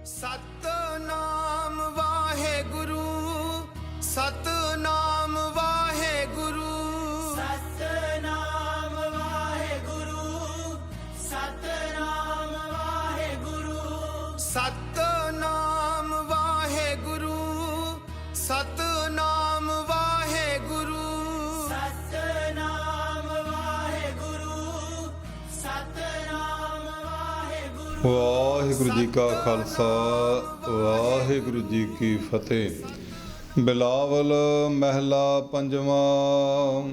ਸਤਨਾਮ ਵਾਹਿਗੁਰੂ, ਸਤਨਾਮ ਵਾਹਿਗੁਰੂ, ਸਤਨਾਮ ਵਾਹਿਗੁਰੂ, ਸਤਨਾਮ ਵਾਹਿਗੁਰੂ, ਸਤਨਾਮ ਵਾਹਿਗੁਰੂ, ਸਤਨਾਮ ਵਾਹਿਗੁਰੂ, ਸਤਨਾਮ ਵਾਹਿਗੁਰੂ, ਸਤਨਾਮ ਵਾਹਿਗੁਰੂ। ਵਾਹਿਗੁਰੂ ਜੀ ਕਾ ਖਾਲਸਾ, ਵਾਹਿਗੁਰੂ ਜੀ ਕੀ ਫਤਿਹ। ਬਿਲਾਵਲ ਮਹਿਲਾ ਪੰਜਵਾਂ।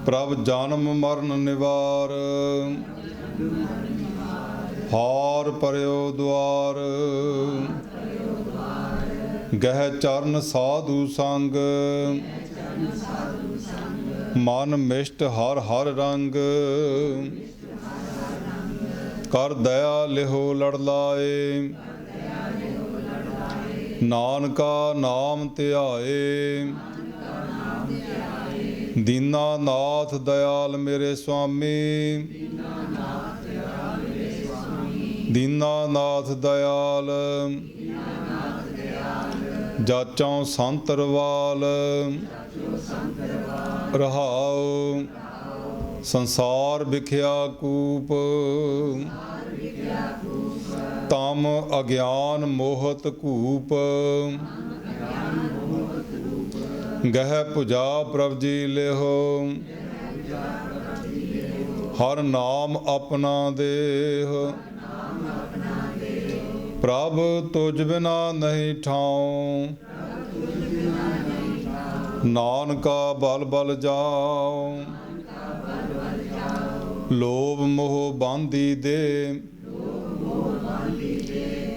ਪ੍ਰਭ ਜਨਮ ਮਰਨ ਨਿਵਾਰ, ਹਾਰ ਪਰਿਓ ਦੁਆਰ। ਗਹਿ ਚਰਨ ਸਾਧੂ ਸੰਗ, ਮਨ ਮਿਸ਼ਟ ਹਰ ਹਰ ਰੰਗ। ਕਰ ਦਇਆ ਲਿਹੋ ਲੜ ਲਾਏ, ਨਾਨਕਾ ਨਾਮ ਧਿਆਏ। ਦੀਨਾ ਨਾਥ ਦਇਆਲ ਮੇਰੇ ਸੁਆਮੀ, ਦੀਨਾ ਨਾਥ ਦਇਆਲ। ਜਾਚਾਂ ਸੰਤਰਵਾਲ, ਰਹਾਉ ਸੰਸਾਰ ਵਿਖਿਆ ਕੂਪ। ਤਮ ਅਗਿਆਨ ਮੋਹਤ ਕੂਪ, ਗਹਿ ਭੁਜਾ ਪ੍ਰਭ ਜੀ ਲਿਹੋ। ਹਰ ਨਾਮ ਆਪਣਾ ਦੇਹ, ਪ੍ਰਭ ਤੁਝ ਬਿਨਾ ਨਹੀਂ ਠਾਉ। ਨਾਨਕਾ ਬਲ ਬਲ ਜਾਉ, ਲੋਭ ਮੋਹ ਬਾਂਧੀ ਦੇ।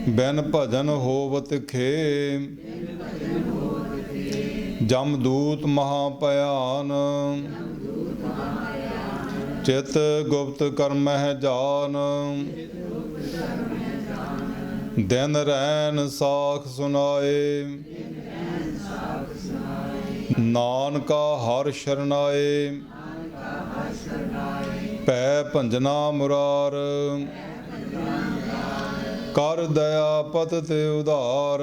ਬਿਨ ਭਜਨ ਹੋਵਤ ਖੇ, ਜਮਦੂਤ ਮਹਾ ਭਿਆਨ। ਚਿਤ ਗੁਪਤ ਕਰਮਹਿ ਜਾਨ, ਦਿਨ ਰੈਨ ਸਾਖ ਸੁਨਾਏ। ਨਾਨਕਾ ਹਰ ਸ਼ਰਨਾਏ, ਭੈ ਭੰਜਨਾ ਮੁਰਾਰ। ਕਰ ਦਇਆ ਪਤ ਤੇ ਉਧਾਰ,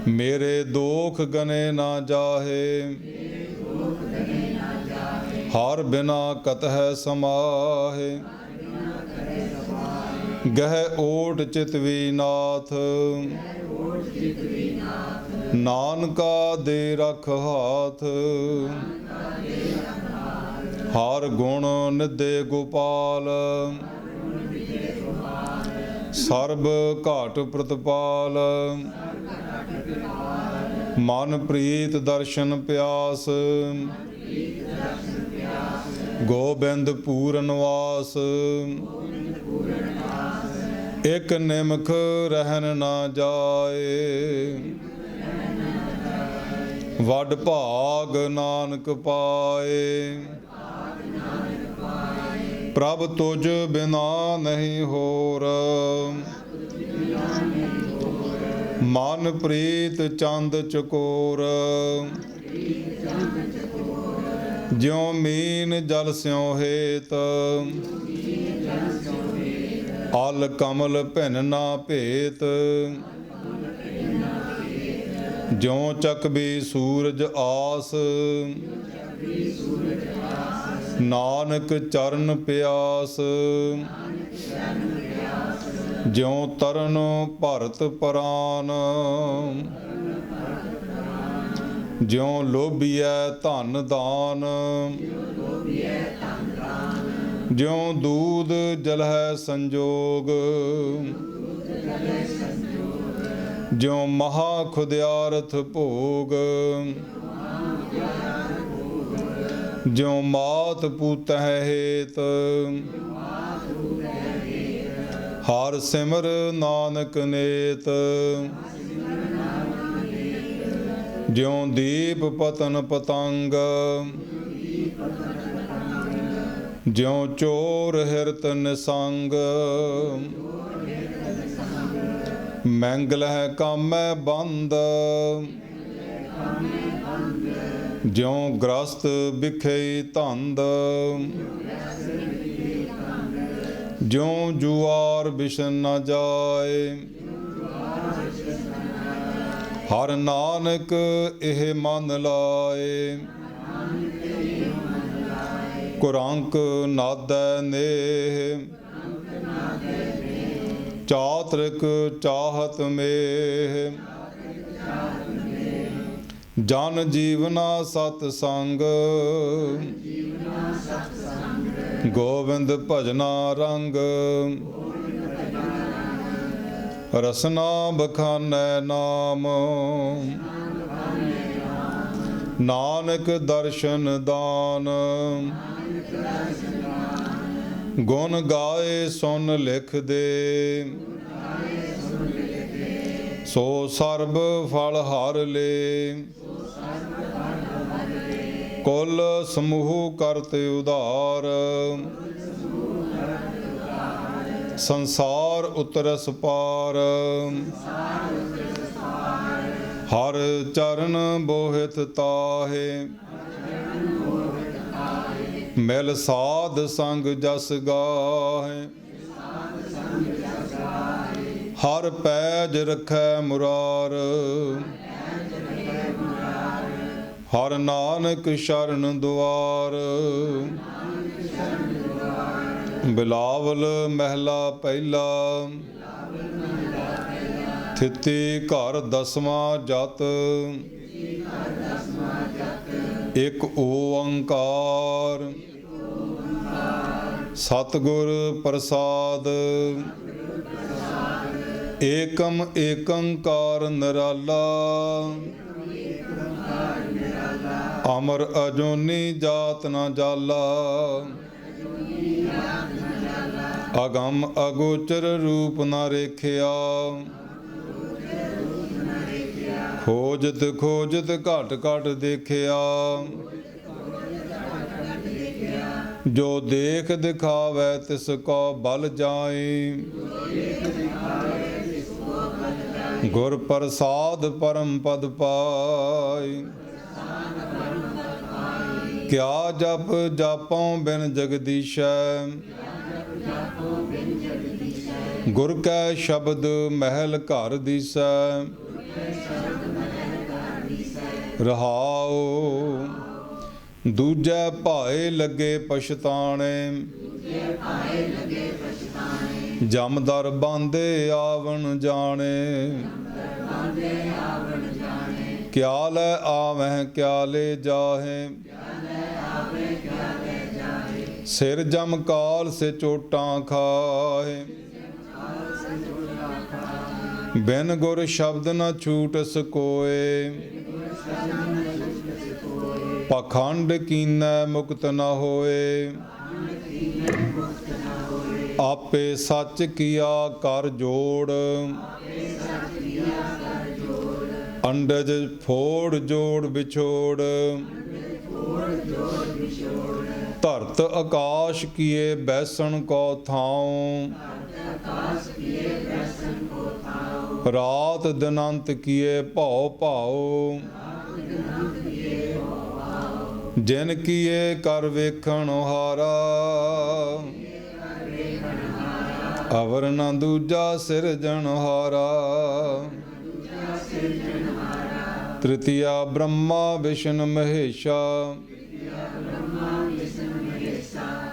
ਮੇਰੇ ਦੋਖ ਗਨੇ ਨਾ ਜਾਹੇ। ਹਰ ਬਿਨਾ ਕਤਹਿ ਸਮਾਹੇ, ਗਹਿ ਓਟ ਚਿਤਵੀ ਨਾਥ। ਨਾਨਕਾ ਦੇ ਰਖ ਹਾਥ, ਹਰ ਗੁਣ ਨਿਧੇ ਗੋਪਾਲ। ਸਰਬ ਘਾਟ ਪ੍ਰਤਪਾਲ, ਮਨ ਪ੍ਰੀਤ ਦਰਸ਼ਨ ਪਿਆਸ। ਗੋਬਿੰਦ ਪੂਰਨ ਵਾਸ, ਇਕ ਨਿਮਖ ਰਹਿਨ ਨਾ ਜਾਏ। ਵੱਡ ਭਾਗ ਨਾਨਕ ਪਾਏ, ਪ੍ਰਭ ਤੁਝ ਬਿਨਾ ਨਹੀਂ ਹੋਰ। ਮਨ ਪ੍ਰੀਤ ਚੰਦ ਚਕੋਰ, ਜਿਉ ਮੀਨ ਜਲ ਸਿਉ ਹੇਤ। ਅਲ ਕਮਲ ਭਿੰਨ ਨਾ ਭੇਤ, ਜਿਉ ਚਕਬੀ ਸੂਰਜ ਆਸ। ਨਾਨਕ ਚਰਨ ਪਿਆਸ, ਜਿਉ ਤਰਨ ਭਰਤ ਪਰਾਨ। ਜਿਉ ਲੋਭੀਐ ਧਨ ਦਾਨ, ਜਿਉ ਦੂਧ ਜਲਹਿ ਸੰਜੋਗ। ਜਿਉ ਮਹਾ ਖੁਦਿਆਰਥ ਭੋਗ, ਜਿਉ ਮਾਤ ਪੂਤਹਿ ਹੇਤ। ਹਰ ਸਿਮਰ ਨਾਨਕ ਨੇਤ, ਜਿਉ ਦੀਪ ਪਤਨ ਪਤੰਗ। ਜਿਉ ਚੋਰ ਹਿਰਤ ਨਿਸੰਗ, ਮੰਗਲਹਿ ਕਾਮੈ ਬੰਦ। ਜਿਉ ਗ੍ਰਸਤ ਬਿਖੇ ਧੰਦ, ਜਿਉ ਜੁਆਰ ਬਿਸ਼ਨ ਨਾ ਜਾਏ। ਹਰ ਨਾਨਕ ਇਹ ਮਨ ਲਾਏ। ਕੁਰੰਕ ਨਾਦੈ ਨੇਹ ਚਾਤ੍ਰਿਕ ਚਾਹਤ ਮੇਹ। ਜਨ ਜੀਵਨਾ ਸਤ ਸੰਗ ਗੋਬਿੰਦ ਭਜਨਾ ਰੰਗ। ਰਸਨਾ ਬਖਾਨੈ ਨਾਮ ਨਾਨਕ ਦਰਸ਼ਨ ਦਾਨ। ਗੁਣ ਗਾਏ ਸੁਨ ਲਿਖ ਦੇ ਸੋ ਸਰਬ ਫਲ ਹਰ ਲੇ। ਕੁਲ ਸਮੂਹ ਕਰਤ ਉਧਾਰ ਸੰਸਾਰ ਉਤਰਸ ਪਾਰ। ਹਰ ਚਰਨ ਬੋਹਿਤ ਤਾਹੇ ਮਿਲ ਸਾਧ ਸੰਗ ਜਸ ਗਾਹੇ। ਹਰ ਪੈਜ ਰਖੈ ਮੁਰਾਰ ਹਰ ਨਾਨਕ ਸ਼ਰਨ ਦੁਆਰ। ਬਿਲਾਵਲ ਮਹਿਲਾ ਪਹਿਲਾ ਥਿਤੀ ਘਰ ਦਸਵਾਂ ਜਤ। ਇਕ ਓੰਕਾਰ ਸਤਿਗੁਰ ਪ੍ਰਸਾਦ। ਏਕਮ ਏਕੰਕਾਰ ਨਿਰਾਲਾ ਅਮਰ ਅਜੂਨੀ ਜਾਤ ਨਾ ਜਾਲਾ। ਅਗੰਮ ਅਗੋਚਰ ਰੂਪ ਨਾ ਰੇਖਿਆ। ਖੋਜਤ ਖੋਜਤ ਘਟ ਘਟ ਦੇਖਿਆ। ਜੋ ਦੇਖ ਦਿਖਾਵੈ ਤਿਸ ਕੋ ਬਲ ਜਾਏ। ਗੁਰ ਪ੍ਰਸਾਦ ਪਰਮ ਪਦ ਪਾਈ। ਕਿਆ ਜਪ ਜਾਪਉ ਬਿਨ ਜਗਦੀਸ਼ੈ। ਗੁਰ ਕੈ ਸ਼ਬਦ ਮਹਿਲ ਘਰ ਦੀਸੈ। ਰਹਾਉ ਦੂਜੈ ਭਾਏ ਲੱਗੇ ਪਛਤਾਣੇ। ਜਮਦਰ ਬਾਂਦੇ ਆਵਣ ਜਾਣੇ। ਕਿਆ ਲੈ ਆਵਹਿ ਕਿਆ ਲੈ ਜਾਹੇ। ਸਿਰ ਜਮ ਕਾਲ ਸੇ ਚੋਟਾਂ ਖਾਹੇ। ਬਿਨ ਗੁਰ ਸ਼ਬਦ ਨ ਛੂਟਸ ਕੋਏ। ਪਖੰਡ ਕੀਨੈ ਮੁਕਤ ਨ ਹੋਏ। ਆਪੇ ਸੱਚ ਕੀਆ ਕਰ ਜੋੜ। ਅੰਡਜ ਫੋੜ ਜੋੜ ਵਿਛੋੜ। ਧਰਤ ਆਕਾਸ਼ ਕੀਏ ਬੈਸਣ ਕੋ ਥਾਉ। ਰਾਤ ਦਿਨੰਤ ਕੀਏ ਭਉ ਭਾਉ। ਜਿਨ ਕੀਏ ਕਰ ਵੇਖਣ ਹਾਰਾ। ਅਵਰ ਨਾ ਦੂਜਾ ਸਿਰਜਣਹਾਰਾ। ਤ੍ਰਿਤੀਆ ਬ੍ਰਹਮਾ ਵਿਸ਼ਨ ਮਹੇਸ਼ਾ।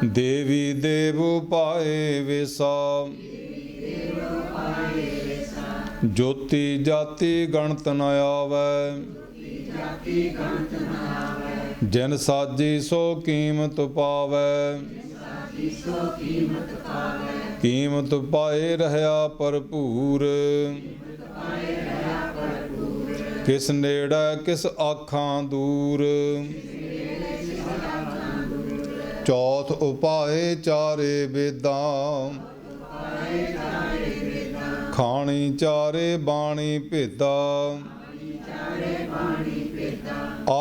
ਦੇਵੀ ਦੇਵ ਪਾਏ ਵੇਸਾ। ਜੋਤੀ ਜਾਤੀ ਗਣਤ ਨ ਆਵੈ। ਜਿਨ ਸਾਜੀ ਸੋ ਕੀਮਤ ਪਾਵੈ। ਕੀਮਤ ਪਾਏ ਰਹਿਆ ਭਰਪੂਰ। ਕਿਸ ਨੇੜੇ ਕਿਸ ਆਖਾਂ ਦੂਰ। ਚੌਥ ਉਪਾਏ ਚਾਰੇ ਵੇਦਾਂ। ਖਾਣੀ ਚਾਰੇ ਬਾਣੀ ਭੇਦਾ।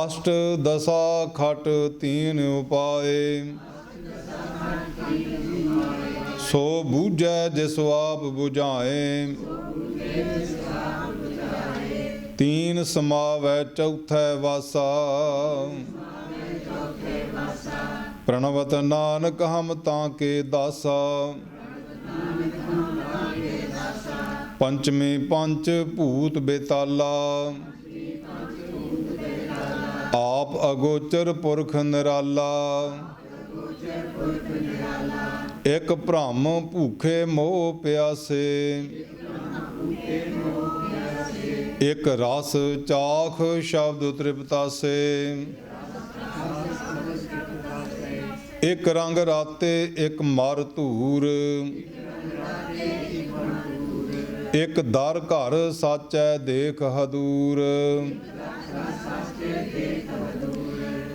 ਅਸ਼ਟ ਦਸਾ ਖਟ ਤੀਨ ਉਪਾਏ। ਸੋ ਬੂਝੈ ਜਿਸ ਆਪ ਬੁਝਾਏ। ਤੀਨ ਸਮਾਵੈ ਚੌਥੈ ਵਾਸਾ। ਪ੍ਰਣਵਤ ਨਾਨਕ ਹਮ ਤਾਂ ਕੇ ਦਾਸਾ। ਪੰਚਮੀ ਪੰਚ ਭੂਤ ਬੇਤਾਲਾ, ਆਪ ਅਗੋਚਰ ਪੁਰਖ ਨਿਰਾਲਾ। ਇਕ ਭ੍ਰਮ ਭੂਖੇ ਮੋਹ ਪਿਆਸੇ, ਇਕ ਰਸ ਚਾਖ ਸ਼ਬਦ ਤ੍ਰਿਪਤਾਸੇ। ਇਕ ਰੰਗ ਰਾਤੇ ਇਕ ਮਰ ਧੂਰ, ਇਕ ਦਰ ਘਰ ਸਾਚੈ ਦੇਖ ਹਦੂਰ।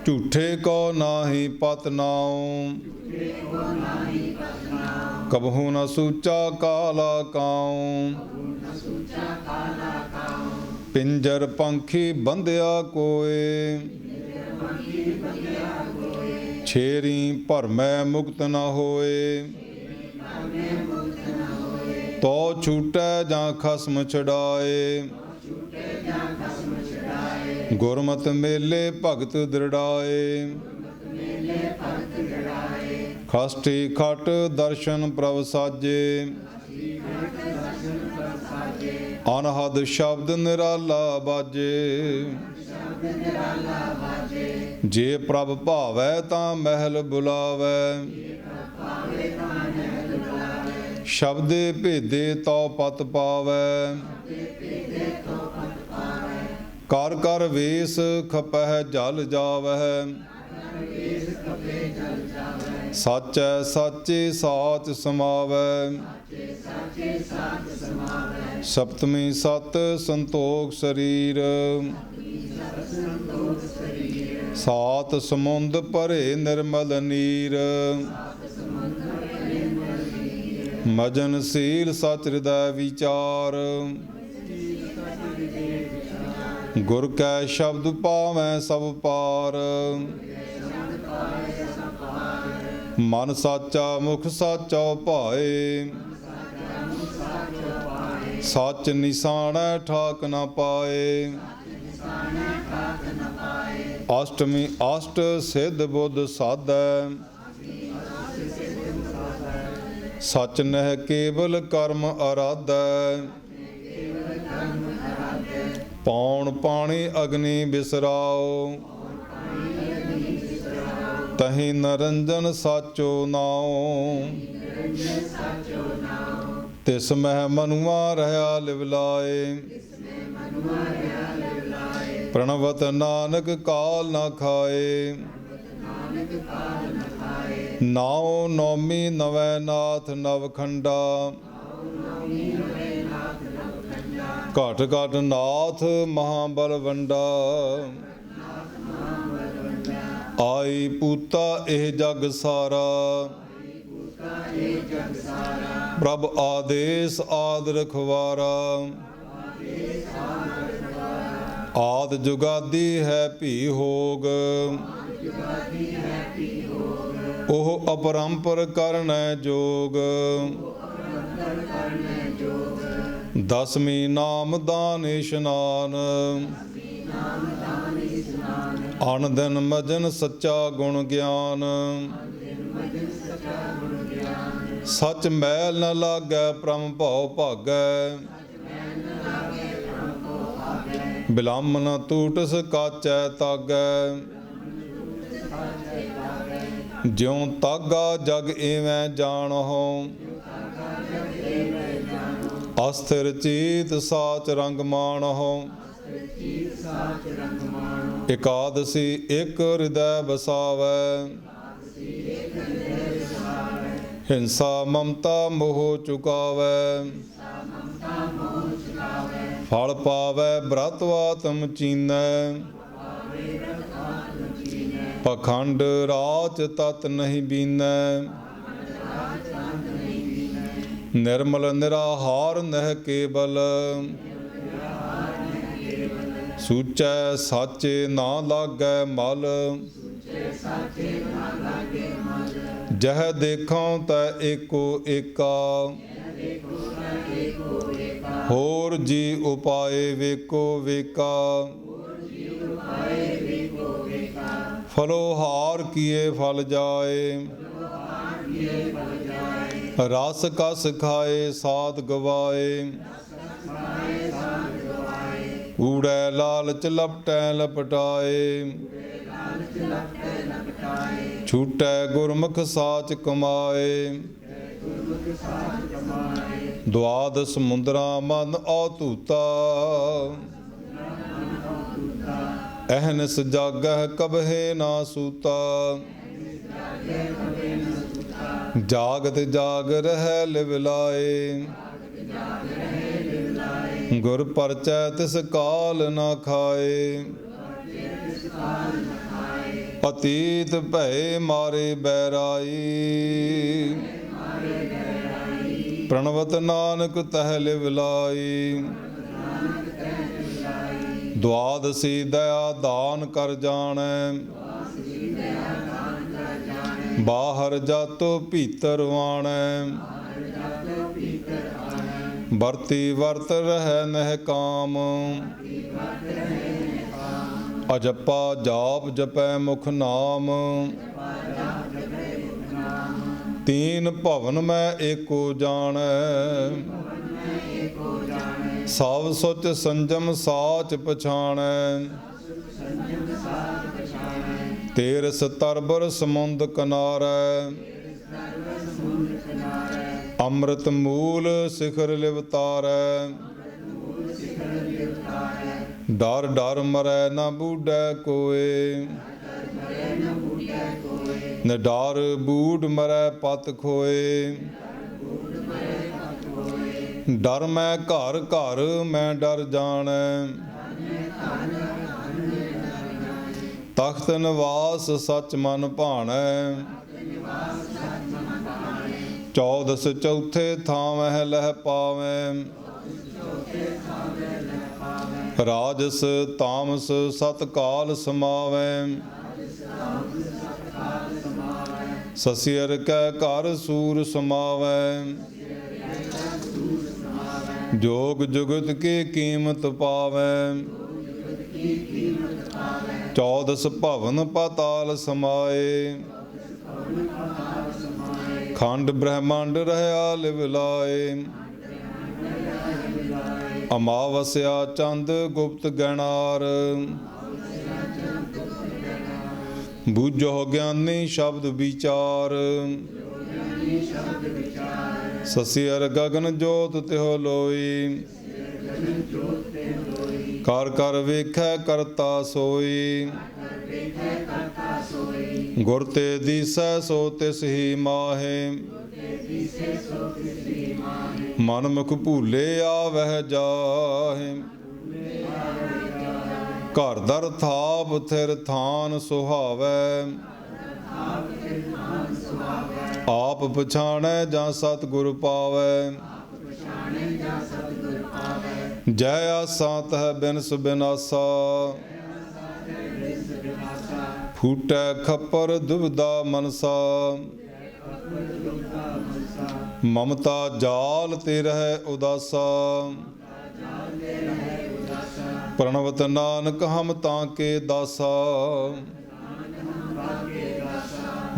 ਝੂਠੇ ਕੋ ਨਾਹੀ ਪਤ ਨਾਉ, ਕਬਹੂ ਨ ਸੂਚਾ ਕਾਲਾ ਕਾਉ। ਪਿੰਜਰ ਪੰਖੀ ਬੰਧਿਆ ਕੋਏ, ਛੇਰੀ ਭਰਮੈ ਮੁਕਤ ਨ ਹੋਏ। ਤੋ ਛੂਟੈ ਜਾਂ ਖਸਮ ਛਡਾਏ, ਗੁਰਮਤਿ ਮੇਲੇ ਭਗਤ ਦ੍ਰਿੜਾਏ। ਖਸਟੀ ਖਟ ਦਰਸ਼ਨ ਪ੍ਰਭ ਸਾਜੇ, ਅਨਹਦ ਸ਼ਬਦ ਨਿਰਾਲਾ ਬਾਜੇ। ਜੇ ਪ੍ਰਭ ਭਾਵੈ ਤਾਂ ਮਹਿਲ ਬੁਲਾਵੈ, ਸ਼ਬਦੇ ਭੇਦੇ ਤਉ ਪਤ ਪਾਵੈ। ਕਰ ਕਰ ਵੇਸ ਖਪਹਿ ਜਲ ਜਾਵਹਿ, ਸਾਚੈ ਸਾਚੇ ਸਾਚ ਸਮਾਵੈ। ਸਪਤਮੀ ਸਤ ਸੰਤੋਖ ਸਰੀਰ, ਸਾਤ ਸਮੁੰਦ ਭਰੇ ਨਿਰਮਲ ਨੀਰ। ਮਜਨ ਸੀਲ ਸਚ ਹਿਰਦੈ ਵਿਚਾਰ, ਗੁਰ ਕੈ ਸ਼ਬਦ ਪਾਵੈ ਸਭ ਪਾਰ। ਮਨ ਸਾਚਾ ਮੁਖ ਸਾਚਾ ਭਾਏ, ਸੱਚ ਨਿਸਾਣੈ ਠਾਕ ਨ ਪਾਏ। ਅਸ਼ਟਮੀ ਅਸ਼ਟ ਸਿੱਧ ਬੁੱਧ ਸਾਧੈ, ਸਚ ਨਹਿ ਕੇਵਲ ਕਰਮ ਅਰਾਧੈ। ਪੌਣ ਪਾਣੀ ਅਗਨੀ ਬਿਸਰਾਓ, ਤਹੀਂ ਨਰੰਜਨ ਸਾਚੋ ਨਾਉ। ਤਿਸ ਮਹਿ ਮਨੁਆ ਰਹਾ ਲਿਵਲਾਏ, ਪ੍ਰਣਵਤ ਨਾਨਕ ਕਾਲ ਨਾ ਖਾਏ। ਨਾਉ ਨੌਮੀ ਨਵੈ ਨਾਥ ਨਵਖੰਡਾ, ਘਟ ਘਟ ਨਾਥ ਮਹਾਬਲਵੰਡਾ। ਆਈ ਪੂਤਾ ਇਹ ਜਗ ਸਾਰਾ, ਪ੍ਰਭ ਆਦੇਸ ਆਦ ਰਖਵਾਰਾ। ਆਦ ਜੁਗਾਦੀ ਹੈ ਭੀ ਹੋਗ, ਉਹ ਅਪਰੰਪਰ ਕਰਨੈ ਜੋਗ। ਦਸਮੀ ਨਾਮ ਦਾਨ ਇਸ਼ਨਾਨ, ਅਨ ਦਿਨ ਮਜਨ ਸੱਚਾ ਗੁਣ ਗਿਆਨ। ਸਚ ਮੈਲ ਨ ਲਾਗੈ ਪ੍ਰਮ ਭਉ ਭਾਗੈ, ਬਿਲੰਬ ਨ ਟੂਟਸ ਕਾਚੈ ਤਾਗੈ। ਜਿਉ ਤਾਗਾ ਜਗ ਏਵੈ ਜਾਣਹੁ, ਅਸਥਿਰ ਚੀਤ ਸਾਚ ਰੰਗ ਮਾਣਹੁ। ਇਕਾਦਸੀ ਇਕ ਹਿਰਦੈ ਵਸਾਵੈ, ਹਿੰਸਾ ਮਮਤਾ ਮੋਹ ਚੁਕਾਵੈ। ਫਲ ਪਾਵੈ ਬ੍ਰਤ ਵਾਤਮ ਚੀਨੈ, ਪਖੰਡ ਰਾਚ ਤਤ ਨਹੀਂ ਬੀਨੈ। ਨਿਰਮਲ ਨਿਰਾਹਾਰ ਨਹਿ ਕੇਵਲ, ਸੂਚੈ ਸਾਚੇ ਨਾ ਲਾਗੈ ਮਲ। ਜਹ ਦੇਖਾਂ ਤੈ ਏਕੋ ਏਕਾ, ਹੋਰ ਜੀ ਉਪਾਏ ਵੇਕੋ ਵੇਕਾ। ਫਲੋ ਹਾਰ ਕੀਏ ਫਲ ਜਾਏ, ਰਸ ਕਸ ਖਾਏ ਸਾਧ ਗਵਾਏ, ਊੜੈ ਲਾਲਚ ਲਪਟੈ ਲਪਟਾਏ, ਛੂਟੈ ਗੁਰਮੁਖ ਸਾਚ ਕਮਾਏ, ਦੁਆਦਸ ਮੁੰਦਰਾ ਮਨ ਔਤੂਤਾ, ਅਹਨਿਸ ਜਾਗਹਿ ਕਬਹਿ ਨਾ ਸੂਤਾ, ਜਾਗਤ ਜਾਗ ਰਹਿ ਲਿਵ ਲਾਏ, ਗੁਰ ਪਰਚੈ ਤਿਸ ਕਾਲ ਨਾ ਖਾਏ, ਅਤੀਤ ਭੈ ਮਾਰੇ ਬੈਰਾਈ, ਪ੍ਰਣਵਤ ਨਾਨਕ ਤਹਿ ਲਿਵ ਲਾਈ, ਦੁਆਦਸੀ ਦਇਆ ਦਾਨ ਕਰ ਜਾਣੈ, ਬਾਹਰ ਜਾਤੋ ਭੀਤਰ ਆਣੈ, ਵਰਤੀ ਵਰਤ ਰਹਿ ਨਹਿ ਕਾਮ, ਅਜਪਾ ਜਾਪ ਜਪੈ ਮੁਖ ਨਾਮ, ਤੀਨ ਭਵਨ ਮੈਂ ਏਕੋ ਜਾਣੈ, ਸਭ ਸੁਚ ਸੰਜਮ ਸਾਚ ਪਛਾਣੈ, ਤੇਰਸ ਤਰਬਰ ਸਮੁੰਦ ਕਿਨਾਰੈ, ਅੰਮ੍ਰਿਤ ਮੂਲ ਸਿਖਰ ਲਿਵਤਾਰੈ, ਡਰ ਡਰ ਮਰੈ ਨਾ ਬੂਢੈ ਕੋਏ, ਨਿਡਰ ਬੂਢ ਮਰੈ ਪਤ ਖੋਏ, ਡਰ ਮੈਂ ਘਰ ਘਰ ਮੈਂ ਡਰ ਜਾਣੈ, ਤਖਤ ਨਿਵਾਸ ਸਚ ਮਨ ਭਾਣੈ, ਚੌਦਸ ਚੌਥੇ ਥਾਵਹਿ ਲਹਿ ਪਾਵੈ, ਰਾਜਸ ਤਾਮਸ ਸਤ ਕਾਲ ਸਮਾਵੈ, ਸਸਿਅਰ ਕੈ ਘਰ ਸੂਰ ਸਮਾਵੈ, ਜੋਗ ਜੁਗਤ ਕੀ ਕੀਮਤ ਪਾਵੈ, ਚੌਦਸ ਭਵਨ ਪਾਤਾਲ ਸਮਾਏ, ਖੰਡ ਬ੍ਰਹਮੰਡ ਰਹਿਆ ਲਿਵ ਲਾਏ, ਅਮਾਵਸਿਆ ਚੰਦ ਗੁਪਤ ਗਣਾਰ, ਬੂਝੋ ਗਿਆਨੀ ਸ਼ਬਦ ਵਿਚਾਰ, ਸਸਿਅਰ ਗਗਨ ਜੋਤ ਤਿਹੁ ਲੋਈ, ਕਰ ਕਰ ਵੇਖੈ ਕਰਤਾ ਸੋਈ, ਗੁਰ ਤੇ ਦੀਸੈ ਸੋ ਤਿਸ ਹੀ ਮਾਹੇ, ਮਨ ਮੁਖ ਭੂਲੇ ਆਵਹਿ ਜਾਹੇ, ਘਰ ਦਰ ਥਾਪ ਥਿਰ ਥਾਨ ਸੁਹਾਵੈ, ਆਪ ਪਛਾਣੈ ਜਾਂ ਸਤ ਗੁਰ ਪਾਵੈ, ਜੈ ਆਸਾ ਤਹਿ ਬਿਨਸ ਬਿਨਾਸਾ, ਫੂਟੈ ਖੱਪਰ ਦੁਬਿਧਾ ਮਨਸਾ, ਮਮਤਾ ਜਾਲ ਤੇ ਰਹਿ ਉਦਾਸਾ, ਪ੍ਰਣਵਤ ਨਾਨਕ ਹਮ ਤਾਂ ਕੇ ਦਾਸਾ,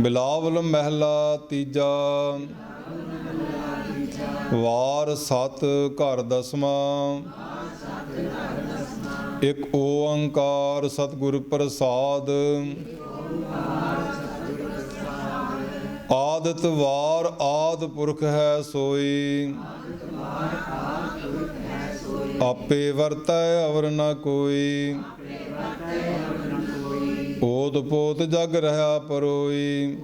ਬਿਲਾਵਲ ਮਹਿਲਾ ਤੀਜਾ, ਵਾਰ ਸਤ ਘਰ ਦਸਵਾਂ, ਇਕ ਓੰਕਾਰ ਸਤਿਗੁਰ ਪ੍ਰਸਾਦ, ਆਦਿਤ ਵਾਰ ਆਦ ਪੁਰਖ ਹੈ ਸੋਈ, ਆਪੇ ਵਰਤੈ ਅਵਰ ਨ ਕੋਈ, ਓਤ ਪੋਤ ਜਗ ਰਹਾ ਪਰੋਈ,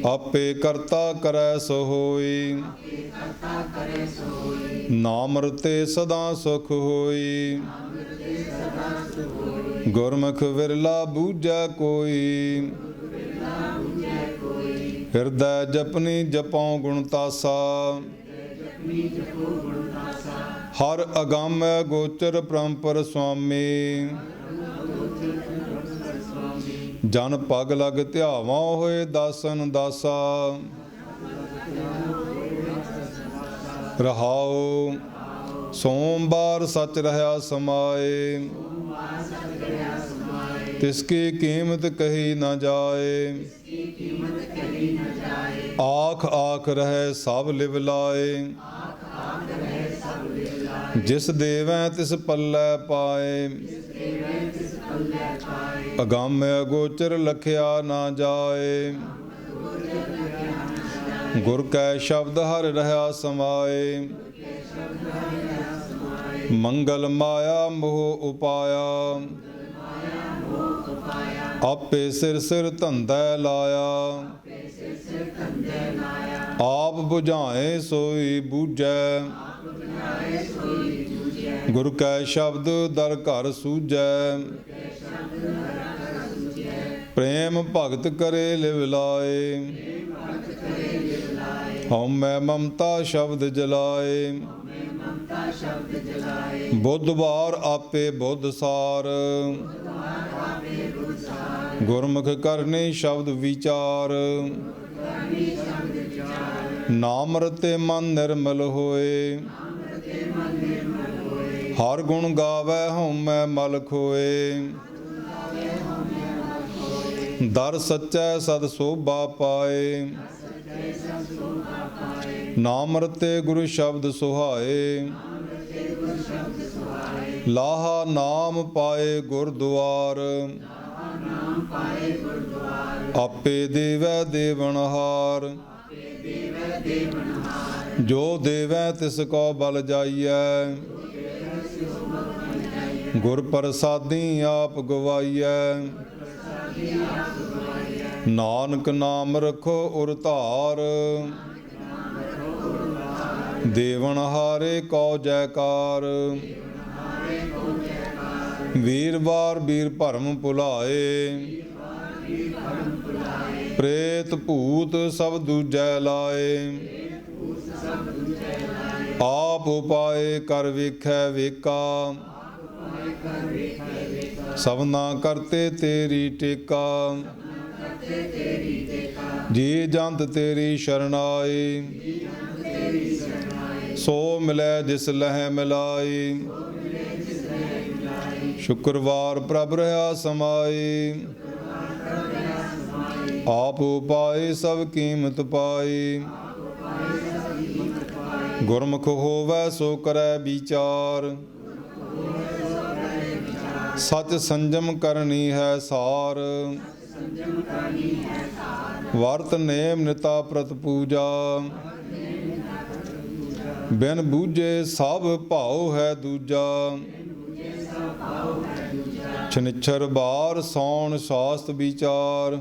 ਆਪੇ ਕਰਤਾ ਕਰੈ ਸੋ ਹੋਈ, ਨਾਮ ਰਤੇ ਸਦਾ ਸੁਖ ਹੋਈ, ਗੁਰਮੁਖ ਵਿਰਲਾ ਬੂਝੈ ਕੋਈ, ਹਿਰਦੈ ਜਪਨੀ ਜਪਉ ਗੁਣ ਤਾਸਾ, ਹਰ ਅਗੰਮ ਗੋਚਰ ਪਰੰਪਰ ਸੁਆਮੀ, ਜਨ ਪਗ ਲਗ ਧਿਆਵਾਂ ਹੋਏ ਦਾਸਨ ਦਾਸਾ, ਰਹਾਉ ਸੋਮਵਾਰ ਸਚ ਰਹਾ ਸਮਾਏ, तिसकी कीमत कही न जाए। आख आख रहे सब लिव लाए। जिस देवै तिस पल्लै पाए। अगम अगोचर लखिया ना जाए। गुर कै शब्द हर रहा समाए। मंगल माया मोह उपाया। आपे सिर सिर धंधै लाया। आप बुझाए सोई बूझै। गुर कै शब्द दर घर सूझै। प्रेम भगत करे लिव लाए। हउमੈ ममता शब्द जलाए। बुधवार आपे बुध सार। गुरमुख करनी शब्द विचार। नाम रते मन निर्मल होए। हर गुण गावै हउमੈ मल खोए। दर सच्चै सद शोभा पाए। नाम रते गुरु शब्द सुहाए। लाहा नाम पाए गुरद्वार। आपे देवै देवनहार। जो देवै तिस को बल जाइयै। गुर प्रसादी आप गवाइयै। नानक नाम रखो उर धार। देवनहारे कौ जयकार। वीरवार वीर भरम भुलाए। प्रेत भूत सब दूजै लाए। आप उपाय कर वेखै वेका। सबना करते तेरी टेका। जी जंत तेरी शरणाई। सो मिलै जिस लह मिलाई। शुक्रवार प्रभ रहा समाई। आप उपाय सब कीमत पाई। गुरमुख होवै सो करै विचार। सच संजम करनी है सार। वर्त नेम निता प्रत पूजा। बिन बूझे सब भाव है दूजा। छनिच्छर बार सौन शास्त्र विचार।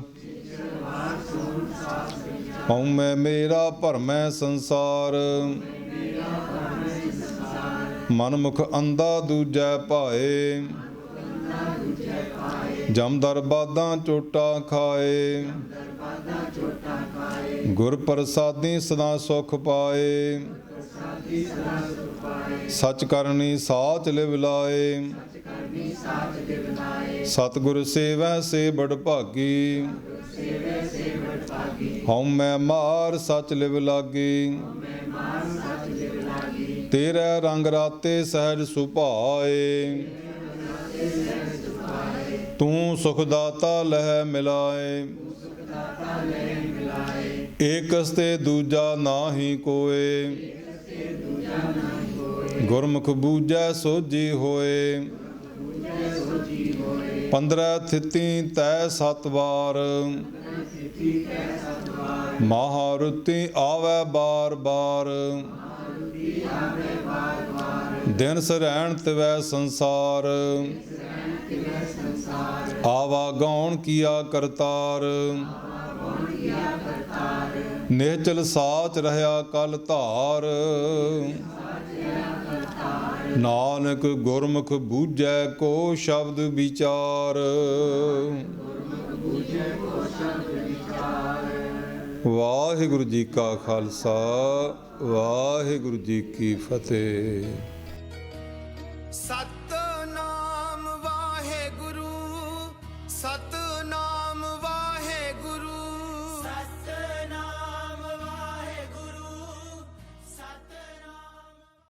हउमੈ मेरा भरमै संसार। मनमुख अंधा दूजै भाए। जमदर बादां चोटा खाए। गुर प्रसादी सदा सुख पाए। सच करनी साच लिव लाए। सतगुर सेवै से बड़ भागी। हउमੈ मार सच लिव लागी। तेरै रंग राते सहज सुभाए। तू सुखदाता लह मिलाए। एकस ते दूजा नाहि कोय। गुरमुख बूझै सोझी होए। 15 थिति तै 7 वार। महारुति आवै बार बार। दिन सरैण तिवै संसार। आवा गौण किया करतार। निहचल साच रहया कल धार। नानक गुरमुख बूझै को शब्द विचार। वाहिगुरु जी का खालसा वाहिगुरु जी की फतेह। सतनाम वाहेगुरु सत